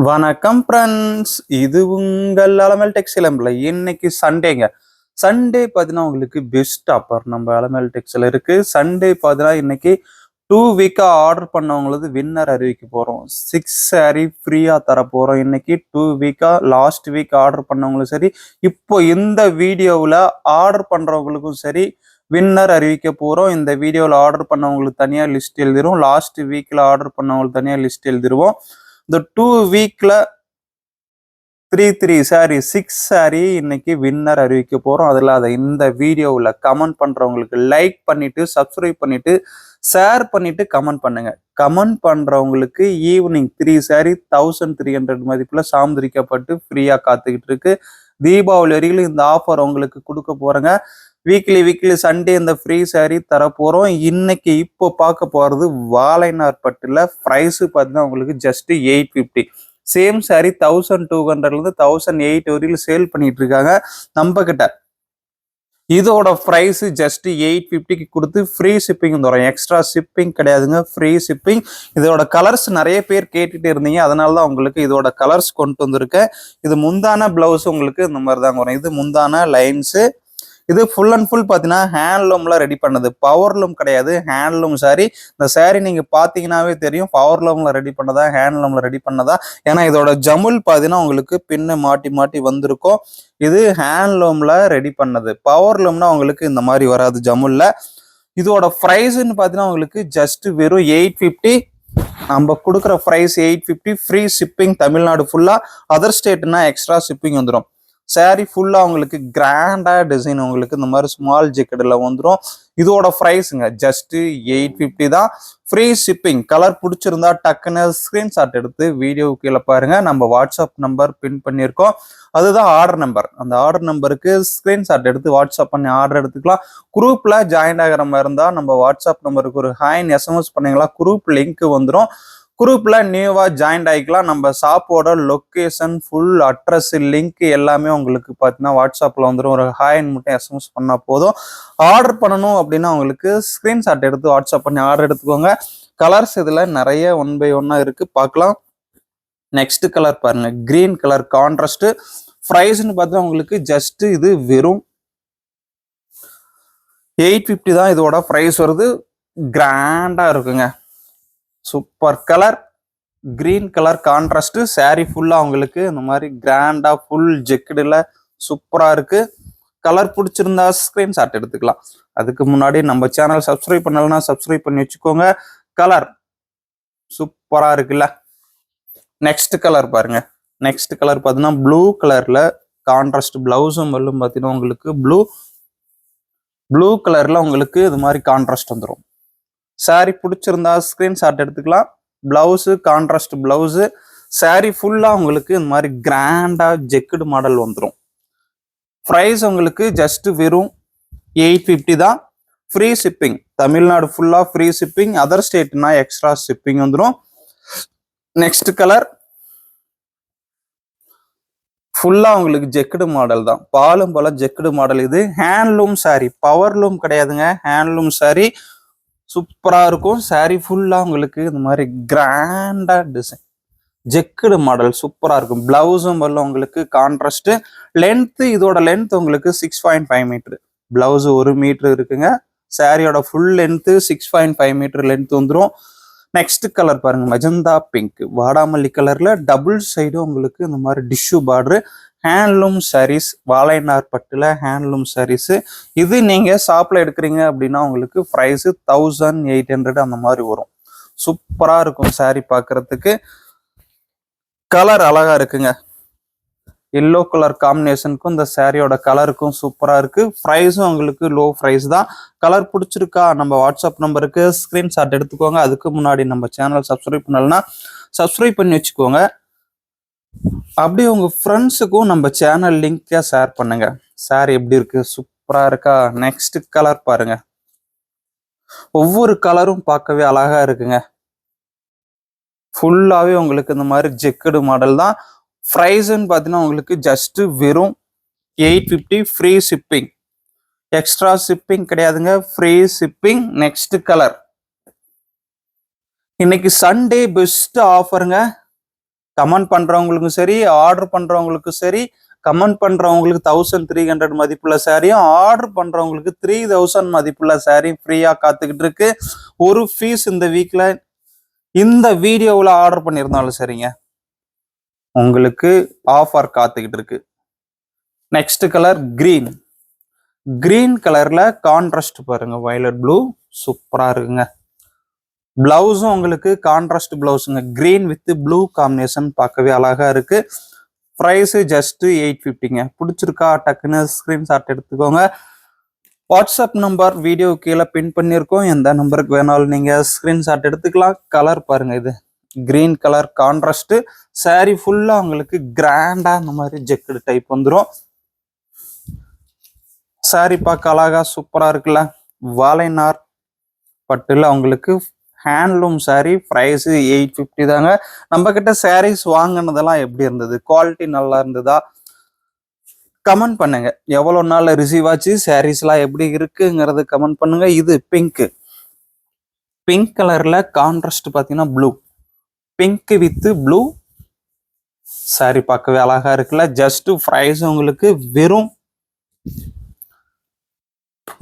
வணக்கம் ஃப்ரெண்ட்ஸ், இது உங்கள் அலமல் டெக்ஸ்டைல். இன்னைக்கு சண்டேங்க. சண்டே பார்த்தீங்கன்னா உங்களுக்கு பெஸ்ட் ஆஃபர் நம்ம அலமல் டெக்ஸ்டைல் இருக்கு. சண்டே பார்த்தீங்கன்னா இன்னைக்கு 2 வீக்கா ஆர்டர் பண்ணவங்களது வின்னர் அறிவிக்க போறோம். 6 சாரி ஃப்ரீயா தர போறோம். இன்னைக்கு 2 வீக்கா லாஸ்ட் வீக் ஆர்டர் பண்ணவங்களும் சரி, இப்போ இந்த வீடியோவில் ஆர்டர் பண்றவங்களுக்கும் சரி வின்னர் அறிவிக்க போறோம். இந்த வீடியோவில் ஆர்டர் பண்ணவங்களுக்கு தனியாக லிஸ்ட் எழுதிரும். லாஸ்ட் வீக்ல ஆர்டர் பண்ணவங்களுக்கு தனியாக லிஸ்ட் எழுதிருவோம். இந்த 2 வீக்ல 6 சாரி இன்னைக்கு வின்னர் அறிவிக்க போறோம். அதில் அதை இந்த வீடியோவில் கமெண்ட் பண்றவங்களுக்கு லைக் பண்ணிட்டு, சப்ஸ்கிரைப் பண்ணிட்டு, ஷேர் பண்ணிட்டு கமெண்ட் பண்ணுங்க. கமெண்ட் பண்றவங்களுக்கு ஈவினிங் 3 சாரி 1300 மதிப்புல சாந்திரிக்கப்பட்டு ஃப்ரீயா காத்துக்கிட்டு இருக்கு. தீபாவளி வரைக்கும் இந்த ஆஃபர் உங்களுக்கு கொடுக்க போறேங்க. வீக்லி சண்டே இந்த ஃப்ரீ சாரி தர போறோம். இன்னைக்கு இப்போ பார்க்க போறது வாழைநார் பட்டுல பிரைஸ் பார்த்தீங்கன்னா உங்களுக்கு ஜஸ்ட் 850. சேம் சாரி 1200 1800 வரையிலும் சேல் பண்ணிட்டு இருக்காங்க நம்ம கிட்ட. இதோட பிரைஸ் ஜஸ்ட் 850க்கு கொடுத்து ஃப்ரீ ஷிப்பிங் தரோம். எக்ஸ்ட்ரா ஷிப்பிங் கிடையாதுங்க, ஃப்ரீ ஷிப்பிங். இதோட கலர்ஸ் நிறைய பேர் கேட்டுட்டு இருந்தீங்க, அதனால தான் உங்களுக்கு இதோட கலர்ஸ் கொண்டு வந்திருக்கேன். இது முந்தான பிளவுஸ் உங்களுக்கு இந்த மாதிரி தாங்க வரும். இது முந்தான லைன்ஸு. இது ஃபுல் அண்ட் ஃபுல் பார்த்தீங்கன்னா ஹேண்ட்லூம்ல ரெடி பண்ணது, பவர்லூம் கிடையாது, ஹேண்ட்லூம் சாரி. இந்த சாரி நீங்க பார்த்தீங்கன்னாவே தெரியும் பவர்லூம்ல ரெடி பண்ணதா ஹேண்ட்லூம்ல ரெடி பண்ணதா. ஏன்னா இதோட ஜமுல் பார்த்தீங்கன்னா உங்களுக்கு பின்ன மாட்டி மாட்டி வந்திருக்கும். இது ஹேண்ட்லூம்ல ரெடி பண்ணது. பவர்லூம்னா உங்களுக்கு இந்த மாதிரி வராது ஜமுல்ல. இதோட ப்ரைஸ்ன்னு பார்த்தீங்கன்னா உங்களுக்கு ஜஸ்ட் வெறும் 850. நம்ம கொடுக்குற ப்ரைஸ் 850, ஃப்ரீ ஷிப்பிங் தமிழ்நாடு ஃபுல்லா. அதர் ஸ்டேட்னா எக்ஸ்ட்ரா ஷிப்பிங் வந்துடும். சாரி ஃபுல்லா உங்களுக்கு கிராண்டா டிசைன் உங்களுக்கு இந்த மாதிரி ஸ்மால் ஜெக்கெட்ல வந்துடும். இதோட ப்ரைஸுங்க ஜஸ்ட் 850 தான், ஃப்ரீ ஷிப்பிங். கலர் பிடிச்சிருந்தா டக்குன்னு ஸ்கிரீன்ஷாட் எடுத்து வீடியோ கீழே பாருங்க. நம்ம வாட்ஸ்அப் நம்பர் பின் பண்ணியிருக்கோம், அதுதான் ஆர்டர் நம்பர். அந்த ஆர்டர் நம்பருக்கு ஸ்கிரீன்ஷாட் எடுத்து வாட்ஸ்அப் பண்ணி ஆர்டர் எடுத்துக்கலாம். குரூப்ல ஜாயின் ஆகிற மாதிரி இருந்தா நம்ம வாட்ஸ்அப் நம்பருக்கு ஒரு ஹாய்னு எஸ்எம்எஸ் பண்ணீங்களா, குரூப் லிங்க் வந்துடும். குரூப்ல நியூவா ஜாயின் ஆகிக்கலாம். நம்ம ஷாப்போட லொக்கேஷன், ஃபுல் அட்ரஸ், லிங்க் எல்லாமே உங்களுக்கு பார்த்தீங்கன்னா வாட்ஸ்அப்ல வந்துடும். ஒரு ஹாய்ன்னு மட்டும் எஸ்எம்எஸ் பண்ணா போதும். ஆர்டர் பண்ணணும் அப்படின்னா உங்களுக்கு ஸ்கிரீன்ஷாட் எடுத்து வாட்ஸ்அப் பண்ணி ஆர்டர் எடுத்துக்கோங்க. கலர்ஸ் இதுல நிறைய 1 by 1 இருக்கு, பார்க்கலாம். நெக்ஸ்ட் கலர் பாருங்க, கிரீன் கலர் கான்ட்ராஸ்ட். பிரைஸ்ன்னு பார்த்தா உங்களுக்கு ஜஸ்ட் இது வெறும் 850 தான் இதோட பிரைஸ் வருது. கிராண்டா இருக்குங்க. Super colour, green colour contrast. Sorry ஃபுல்லா உங்களுக்கு இந்த மாதிரி கிராண்டா ஃபுல் ஜெக்கெட்ல சூப்பரா இருக்கு. கலர் பிடிச்சிருந்தா ஸ்கிரீன்ஷாட் எடுத்துக்கலாம். அதுக்கு முன்னாடி நம்ம சேனல் சப்ஸ்கிரைப் பண்ணலன்னா சப்ஸ்கிரைப் பண்ணி வச்சுக்கோங்க. கலர் சூப்பரா இருக்குல்ல. நெக்ஸ்ட் கலர் பாருங்க. நெக்ஸ்ட் கலர் பார்த்தீங்கன்னா ப்ளூ கலர்ல கான்ட்ராஸ்ட். பிளவுஸும் வெல்லும் பார்த்தீங்கன்னா உங்களுக்கு ப்ளூ கலர்ல உங்களுக்கு இது மாதிரி கான்ட்ராஸ்ட் வந்துடும். சாரி பிடிச்சிருந்தா ஸ்கிரீன்ஷாட் எடுத்துக்கலாம். Blouse contrast blouse. சாரி ஃபுல்லா உங்களுக்கு இந்த மாதிரி கிராண்டா ஜெக்குடு மாடல் வந்துடும். ப்ரைஸ் உங்களுக்கு ஜஸ்ட் வெறும் 850 தான், ஃப்ரீ ஷிப்பிங். தமிழ்நாடு ஃபுல்லா ஃப்ரீ ஷிப்பிங். அதர் ஸ்டேட்னா எக்ஸ்ட்ரா ஷிப்பிங் வந்துடும். நெக்ஸ்ட் கலர் ஃபுல்லா உங்களுக்கு ஜெக்குடு மாடல் தான், பாலும் போல ஜெக்குடு மாடல். இது ஹேண்ட்லூம் சாரி, பவர்லூம் கிடையாதுங்க, ஹேண்ட்லூம் சாரி. சூப்பரா இருக்கும். சாரி ஃபுல்லா உங்களுக்கு இந்த மாதிரி கிராண்டா டிசைன் ஜெக்குடு மாடல் சூப்பரா இருக்கும். பிளவுஸும் வரல உங்களுக்கு கான்ட்ராஸ்ட். லென்த், இதோட லென்த் உங்களுக்கு 6.5 மீட்டர். பிளவுஸ் 1 மீட்டர் இருக்குங்க. சாரியோட ஃபுல் லென்த் 6.5 மீட்டர் லென்த் வந்துடும். நெக்ஸ்ட் கலர் பாருங்க, மெஜந்தா பிங்க், வாடாமல்லி கலர்ல டபுள் சைடும் உங்களுக்கு இந்த மாதிரி டிஷ்யூ பார்டர். ஹேண்ட்லூம் சாரீஸ், வாழைநார் பட்டுல ஹேண்ட்லூம் சாரீஸ். இது நீங்க ஷாப்ல எடுக்கிறீங்க அப்படின்னா உங்களுக்கு பிரைஸ் 1800 அந்த மாதிரி வரும். சூப்பரா இருக்கும் சாரி பார்க்கறதுக்கு. கலர் அழகா இருக்குங்க. எல்லோ கலர் காம்பினேஷனுக்கும் இந்த சாரியோட கலருக்கும் சூப்பரா இருக்கு. ப்ரைஸும் உங்களுக்கு லோ ப்ரைஸ் தான். கலர் பிடிச்சிருக்கா, நம்ம வாட்ஸ்அப் நம்பருக்கு ஸ்கிரீன்ஷாட் எடுத்துக்கோங்க. அதுக்கு முன்னாடி நம்ம சேனல் சப்ஸ்கிரைப் பண்ணலன்னா சப்ஸ்கிரைப் பண்ணி வச்சுக்கோங்க. அப்படியே உங்க ஃப்ரெண்ட்ஸுக்கும் நம்ம சேனல் லிங்கை ஷேர் பண்ணுங்க. சாரி எப்படி இருக்கு, சூப்பரா இருக்கா? நெக்ஸ்ட் கலர் பாருங்க. ஒவ்வொரு கலரும் பார்க்கவே அழகா இருக்குங்க. ஃபுல்லாவே உங்களுக்கு இந்த மாதிரி ஜெக்குடு மாடல் தான். ப்ரைஸ்ன்னு பார்த்தீங்கன்னா உங்களுக்கு ஜஸ்ட் வெறும் 850, ஃப்ரீ ஷிப்பிங். எக்ஸ்ட்ரா ஷிப்பிங் கிடையாதுங்க, ஃப்ரீ ஷிப்பிங். Next colour. இன்னைக்கு சண்டே பெஸ்ட் ஆஃபருங்க. கமெண்ட் பண்றவங்களுக்கும் சரி, ஆர்டர் பண்றவங்களுக்கும் சரி, கமெண்ட் பண்றவங்களுக்கு 1300 மதிப்புள்ள சாரியும், ஆர்டர் பண்றவங்களுக்கு 3000 மதிப்புள்ள சாரி ஃப்ரீயா காத்துக்கிட்டு இருக்கு. ஒரு ஃபீஸ் இந்த வீக்ல இந்த வீடியோவில் ஆர்டர் பண்ணியிருந்தாலும் சரிங்க, உங்களுக்கு ஆஃபர் காத்துக்கிட்டு இருக்கு. Next colour green. கிரீன் கலர்ல கான்ட்ராஸ்ட் பாருங்க, வயலட் ப்ளூ சூப்பரா இருக்குங்க. பிளவுஸும் உங்களுக்கு கான்ட்ராஸ்ட் பிளவுஸுங்க, கிரீன் வித் ப்ளூ காம்பினேஷன் பார்க்கவே அழகா இருக்கு. ப்ரைஸ் ஜஸ்ட் 850ங்க. பிடிச்சிருக்கா டக்குன்னு ஸ்கிரீன்ஷாட் எடுத்துக்கோங்க. வாட்ஸ்அப் நம்பர் வீடியோ கீழே பின் பண்ணியிருக்கோம், எந்த நம்பருக்கு வேணாலும் நீங்க ஸ்கிரீன்ஷாட் எடுத்துக்கலாம். கலர் பாருங்க, இது கிரீன் கலர் கான்ட்ராஸ்ட். சாரி ஃபுல்லா உங்களுக்கு கிராண்டா இந்த மாதிரி ஜெக்கடு டைப் வந்துடும். சாரி பார்க்க அழகா சூப்பரா இருக்குல்ல. வாழைநார் பட்டுல உங்களுக்கு ஹேண்ட்லூம் சாரி. ப்ரைஸ் 850 தாங்க. நம்ம கிட்ட சாரீஸ் வாங்கினதெல்லாம் எப்படி இருந்தது, குவாலிட்டி நல்லா இருந்ததா கமெண்ட் பண்ணுங்க. எவ்வளவு நாள் ரிசீவ் ஆச்சு, சாரீஸ்லாம் எப்படி இருக்குங்கிறது கமெண்ட் பண்ணுங்க. இது பிங்க். பிங்க் கலர்ல கான்ட்ராஸ்ட் பாத்தீங்கன்னா blue, pink with blue sorry பார்க்கவே அழகா இருக்குல்ல. ஜஸ்ட் ப்ரைஸ் உங்களுக்கு வெறும்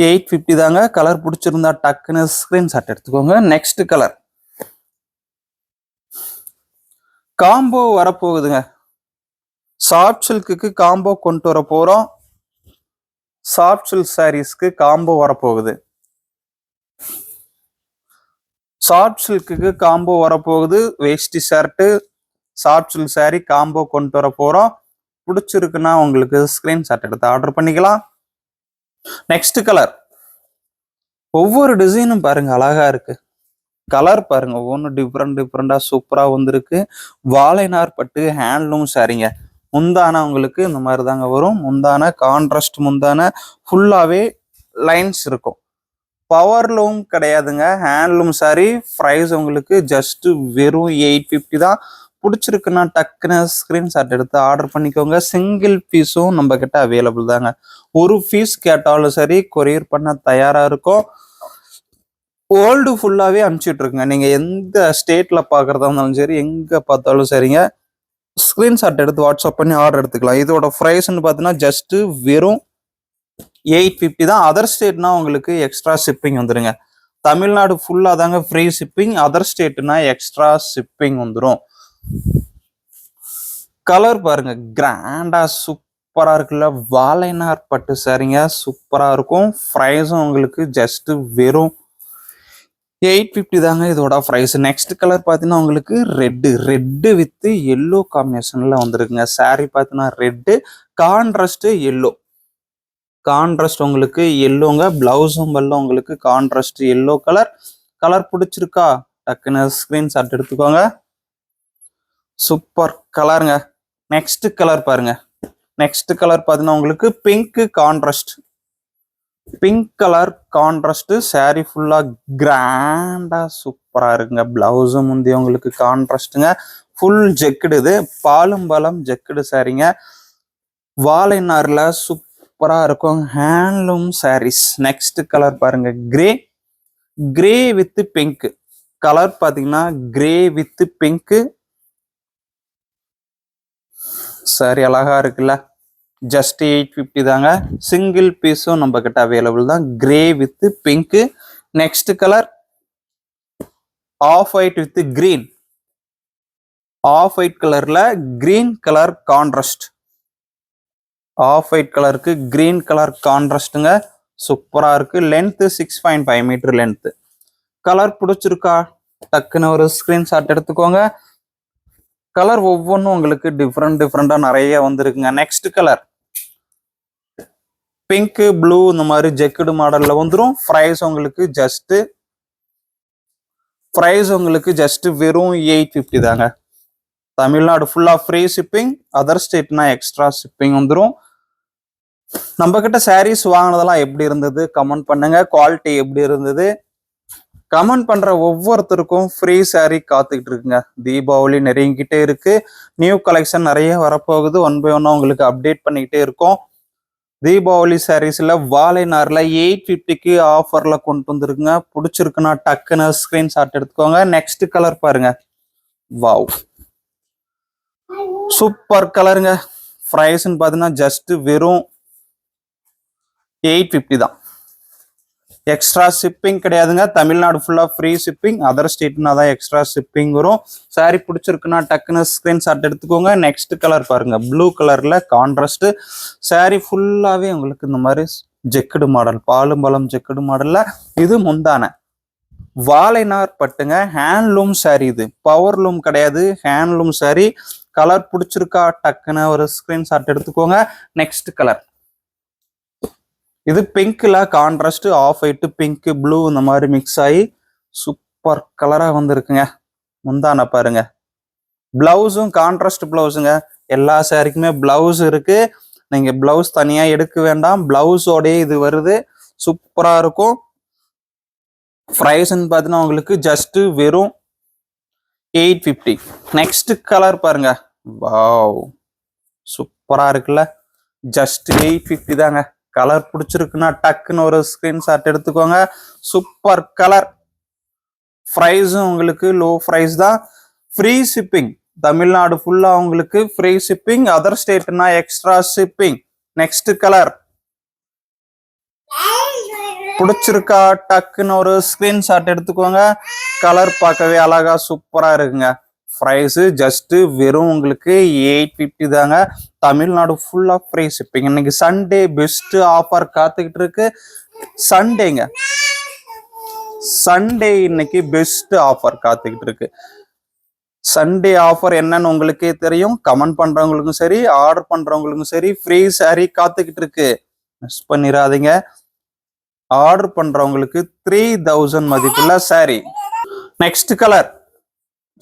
850 தாங்க. கலர் பிடிச்சிருந்தா டக்குன்னு ஸ்கிரீன்ஷாட் எடுத்துக்கோங்க. நெக்ஸ்ட் கலர் காம்போ வரப்போகுதுங்க. சாஃப்ட் சில்க்கு காம்போ கொண்டு வர போறோம். சாஃப்ட் சில்க் சாரீஸ்க்கு காம்போ வரப்போகுது. சாஃப்ட் சில்க்கு காம்போ வரப்போகுது. வேஷ்டி shirt soft silk sari combo கொண்டு வர போறோம். பிடிச்சிருக்குன்னா உங்களுக்கு ஸ்கிரீன்ஷாட் எடுத்து ஆர்டர் பண்ணிக்கலாம். நெக்ஸ்ட் கலர், ஒவ்வொரு டிசைனும் பாருங்க அழகா இருக்கு. கலர் பாருங்க, ஒவ்வொன்றும் டிஃப்ரெண்டா சூப்பரா வந்திருக்கு. வாழைநார் பட்டு ஹேண்ட்லூம் சாரிங்க. முந்தான உங்களுக்கு இந்த மாதிரி தாங்க வரும். முந்தான கான்ட்ராஸ்ட் முந்தான, ஃபுல்லாவே லைன்ஸ் இருக்கும். பவர்லூம் கிடையாதுங்க, ஹேண்ட்லூம் சாரி. ப்ரைஸ் உங்களுக்கு ஜஸ்ட் வெறும் 850 தான். பிடிச்சிருக்குன்னா டக்குன்னு ஸ்கிரீன்ஷாட் எடுத்து ஆர்டர் பண்ணிக்கோங்க. சிங்கிள் பீஸும் நம்ம கிட்ட அவைலபிள் தாங்க. ஒரு பீஸ் கேட்டாலும் சரி கொரியர் பண்ண தயாரா இருக்கும். வேர்ல்டு ஃபுல்லாவே அனுப்பிச்சிட்டு இருக்குங்க. நீங்க எந்த ஸ்டேட்ல பாக்குறதா இருந்தாலும் சரி, எங்க பார்த்தாலும் சரிங்க, ஸ்கிரீன்ஷாட் எடுத்து வாட்ஸ்அப் பண்ணி ஆர்டர் எடுத்துக்கலாம். இதோட ப்ரைஸ்ன்னு பார்த்தீங்கன்னா ஜஸ்ட் வெறும் 850 தான். அதர் ஸ்டேட்னா உங்களுக்கு எக்ஸ்ட்ரா ஷிப்பிங் வந்துருங்க. தமிழ்நாடு ஃபுல்லா தாங்க ஃப்ரீ ஷிப்பிங். அதர் ஸ்டேட்னா எக்ஸ்ட்ரா ஷிப்பிங் வந்துடும். கலர் பாருங்க, கிராண்டா சூப்பரா இருக்குல்ல. வாழைநார் பட்டு சாரிங்க, சூப்பரா இருக்கும். ப்ரைஸும் உங்களுக்கு ஜஸ்ட் வெறும் 850 தாங்க இதோட ப்ரைஸ். நெக்ஸ்ட் கலர் பார்த்தீங்கன்னா உங்களுக்கு ரெட்டு வித் எல்லோ காம்பினேஷன்ல வந்துருக்குங்க. சாரி பார்த்தீங்கன்னா ரெட்டு கான்ட்ராஸ்ட் எல்லோ, கான்ட்ராஸ்ட் உங்களுக்கு எல்லோங்க. பிளவுஸும் பல்லும் உங்களுக்கு கான்ட்ராஸ்ட் எல்லோ கலர். கலர் பிடிச்சிருக்கா டக்குன்னு ஸ்கிரீன்ஷாட் எடுத்துக்கோங்க. சூப்பர் கலருங்க. நெக்ஸ்ட் கலர் பாருங்க. நெக்ஸ்ட் கலர் பார்த்தீங்கன்னா உங்களுக்கு pink contrast, pink colour contrast. Sorry ஃபுல்லா கிராண்டா சூப்பரா இருக்குங்க. பிளவுஸும் முந்தி உங்களுக்கு கான்ட்ராஸ்ட்டுங்க. ஃபுல் ஜெக்குடு, இது பாலும் பலம் ஜெக்குடு சாரிங்க. வாழைநார்ல சூப்பரா இருக்கும் ஹேண்ட்லூம் சாரீஸ். நெக்ஸ்ட் கலர் பாருங்க, கிரே வித் பிங்க் கலர். பாத்தீங்கன்னா கிரே வித் பிங்க் சாரி அழகா இருக்குல்ல. ஜஸ்ட் 850 தாங்க. சிங்கிள் பீஸும் நம்ம கிட்ட அவைலபிள் தான். Grey with pink. Next colour off white with green. Off white கலர்ல green colour contrast. Off white கலருக்கு கிரீன் கலர் கான்ட்ராஸ்ட்டுங்க. சூப்பரா இருக்கு. Length 6.5 metre length. கலர் பிடிச்சிருக்கா டக்குன்னு ஒரு ஸ்கிரீன்ஷாட் எடுத்துக்கோங்க. கலர் ஒவ்வொன்றும் உங்களுக்கு டிஃப்ரெண்டா நிறைய வந்திருக்குங்க. நெக்ஸ்ட் கலர் பிங்க் ப்ளூ இந்த மாதிரி ஜெக்குடு மாடல்ல வந்துடும். ப்ரைஸ் உங்களுக்கு ஜஸ்ட் வெறும் 850 தாங்க. தமிழ்நாடு ஃபுல்லா ஃப்ரீ ஷிப்பிங். அதர் ஸ்டேட்னா எக்ஸ்ட்ரா ஷிப்பிங் வந்துடும். நம்ம கிட்ட சாரீஸ் வாங்கினதெல்லாம் எப்படி இருந்தது கமெண்ட் பண்ணுங்க. குவாலிட்டி எப்படி இருந்தது கமெண்ட் பண்ற ஒவ்வொருத்தருக்கும் ஃப்ரீ சாரி காத்துக்கிட்டு இருக்குங்க. தீபாவளி நெருங்கிட்டே இருக்கு. நியூ கலெக்ஷன் நிறைய வரப்போகுது. 1 by 1 உங்களுக்கு அப்டேட் பண்ணிக்கிட்டே இருக்கும். தீபாவளி சாரீஸ்ல வாழைநார்ல 850க்கு ஆஃபர்ல கொண்டு வந்துருக்குங்க. பிடிச்சிருக்குன்னா டக்குன்னு ஸ்கிரீன்ஷாட் எடுத்துக்கோங்க. நெக்ஸ்ட் கலர் பாருங்க, வாவ் சூப்பர் கலருங்க. ப்ரைஸ்ன்னு பார்த்தீங்கன்னா ஜஸ்ட் வெறும் 850 தான். எக்ஸ்ட்ரா ஷிப்பிங் கிடையாதுங்க. தமிழ்நாடு ஃபுல்லா ஃப்ரீ ஷிப்பிங். அதர் ஸ்டேட்னா தான் எக்ஸ்ட்ரா ஷிப்பிங் வரும். சாரி பிடிச்சிருக்குன்னா டக்குன்னு ஸ்கிரீன்ஷாட் எடுத்துக்கோங்க. நெக்ஸ்ட் கலர் பாருங்க, ப்ளூ கலர்ல கான்ட்ராஸ்ட். சாரி ஃபுல்லாவே உங்களுக்கு இந்த மாதிரி ஜெக்குடு மாடல், பாலும் பழம் ஜெக்குடு மாடல்ல. இது முந்தான வாழைநார் பட்டுங்க. ஹேண்ட்லூம் சாரி, இது பவர் லூம் கிடையாது, ஹேண்ட்லூம் சாரி. கலர் பிடிச்சிருக்கா டக்குன்னு ஒரு ஸ்கிரீன்ஷாட் எடுத்துக்கோங்க. நெக்ஸ்ட் கலர் இது பிங்க்ல contrast, off white, pink, blue இந்த மாதிரி மிக்ஸ் ஆகி சூப்பர் கலரா வந்துருக்குங்க. முந்தான பாருங்க. பிளவுஸும் கான்ட்ராஸ்ட் பிளவுஸுங்க. எல்லா சாரிக்குமே பிளவுஸ் இருக்கு. நீங்க பிளவுஸ் தனியா எடுக்க வேண்டாம், பிளவுஸோடய இது வருது. சூப்பரா இருக்கும். ப்ரைஸ்ன்னு பார்த்தீங்கன்னா உங்களுக்கு ஜஸ்ட் வெறும் 850. நெக்ஸ்ட் கலர் பாருங்க. வாவ், சூப்பரா இருக்குல்ல. ஜஸ்ட் 850 தாங்க. கலர் பிடிச்சிருக்குன்னா டக்குன்னு ஒரு ஸ்கிரீன்ஷாட் எடுத்துக்கோங்க. Super colour. ப்ரைஸும் உங்களுக்கு லோ ப்ரைஸ் தான். Free shipping. தமிழ்நாடு ஃபுல்லா உங்களுக்கு ஃப்ரீ ஷிப்பிங். அதர் ஸ்டேட்னா எக்ஸ்ட்ரா ஷிப்பிங். நெக்ஸ்ட் கலர் பிடிச்சிருக்கா டக்குன்னு ஒரு ஸ்கிரீன்ஷாட் எடுத்துக்கோங்க. கலர் பார்க்கவே அழகா சூப்பரா இருக்குங்க. ப்ரைஸ் ஜஸ்ட் வெறும் உங்களுக்கு 850 தாங்க. தமிழ்நாடு ஃபுல்லா ஃப்ரீ ஷிப்பிங். இன்னைக்கு சண்டே பெஸ்ட் ஆஃபர் காத்துக்கிட்டு இருக்கு. சண்டேங்க, சண்டே இன்னைக்கு பெஸ்ட் ஆஃபர் காத்துக்கிட்டு இருக்கு. சண்டே ஆஃபர் என்னன்னு உங்களுக்கே தெரியும். கமெண்ட் பண்றவங்களுக்கும் சரி, ஆர்டர் பண்றவங்களுக்கும் சரி, ஃப்ரீ சாரி காத்துக்கிட்டு இருக்கு. மிஸ் பண்ணிடாதீங்க. ஆர்டர் பண்றவங்களுக்கு 3000 மதிப்புள்ள சாரி. நெக்ஸ்ட் கலர்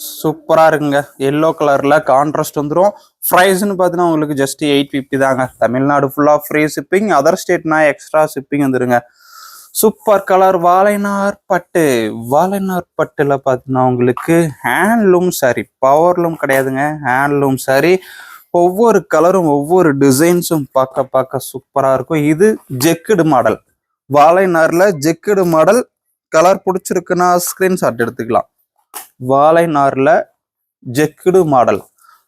சூப்பரா இருக்குங்க. எல்லோ கலர்ல கான்ட்ராஸ்ட் வந்துடும். ப்ரைஸ்ன்னு பார்த்தீங்கன்னா உங்களுக்கு ஜஸ்ட் 850 தாங்க. தமிழ்நாடு ஃபுல்லா ஃப்ரீ ஷிப்பிங். அதர் ஸ்டேட்னா எக்ஸ்ட்ரா ஷிப்பிங் வந்துருங்க. சூப்பர் கலர் வாழைநார் பட்டு. வாழைநார் பட்டுல பார்த்தீங்கன்னா உங்களுக்கு ஹேண்ட்லூம் சாரி, பவர்லூம் கிடையாதுங்க, ஹேண்ட்லூம் சாரி. ஒவ்வொரு கலரும் ஒவ்வொரு டிசைன்ஸும் பார்க்க சூப்பரா இருக்கும். இது ஜெக்குடு மாடல், வாழைநார்ல ஜெக்குடு மாடல். கலர் பிடிச்சிருக்குன்னா ஸ்கிரீன்ஷாட் எடுத்துக்கலாம். வாழைநார்ல ஜெக்குடு மாடல்.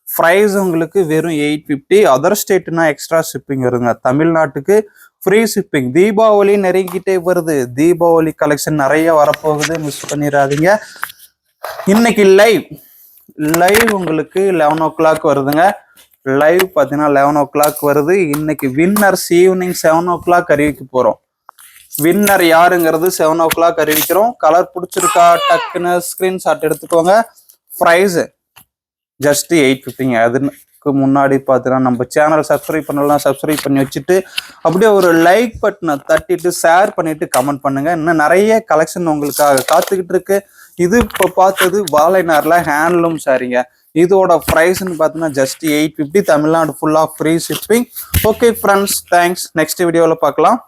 ப்ரைஸ் உங்களுக்கு வெறும் 850. அதர் ஸ்டேட்னா எக்ஸ்ட்ரா ஷிப்பிங் வருங்க. தமிழ்நாட்டுக்கு ஃப்ரீ ஷிப்பிங். தீபாவளி நெருங்கிட்டே வருது. தீபாவளி கலெக்ஷன் நிறைய வரப்போகுது, மிஸ் பண்ணிடாதீங்க. இன்னைக்கு லைவ் உங்களுக்கு 11 o'clock வருதுங்க. லைவ் பார்த்தீங்கன்னா 11 o'clock வருது. இன்னைக்கு வின்னர்ஸ் ஈவினிங் 7 o'clock அறிவிக்க போறோம். வின்னர் யாருங்கிறது 7 o'clock அறிவிக்கிறோம். கலர் பிடிச்சிருக்கா டக்குன்னு ஸ்கிரீன்ஷாட் எடுத்துக்கோங்க. Price just 850. அதுக்கு முன்னாடி பார்த்தீங்கன்னா நம்ம சேனல் சப்ஸ்கிரைப் பண்ணலாம், சப்ஸ்கிரைப் பண்ணி வச்சுட்டு அப்படியே ஒரு லைக் பட்டனை தட்டிட்டு ஷேர் பண்ணிட்டு கமெண்ட் பண்ணுங்க. இன்னும் நிறைய கலெக்ஷன் உங்களுக்காக காத்துக்கிட்டு இருக்கு. இது இப்போ பார்த்தது வாழைநார்ல ஹேண்ட்லூம் சாரிங்க. இதோட ப்ரைஸ்ன்னு பார்த்தீங்கன்னா ஜஸ்ட் 850. தமிழ்நாடு ஃபுல்லா free shipping. Okay friends, thanks. Next வீடியோவில் பார்க்கலாம்.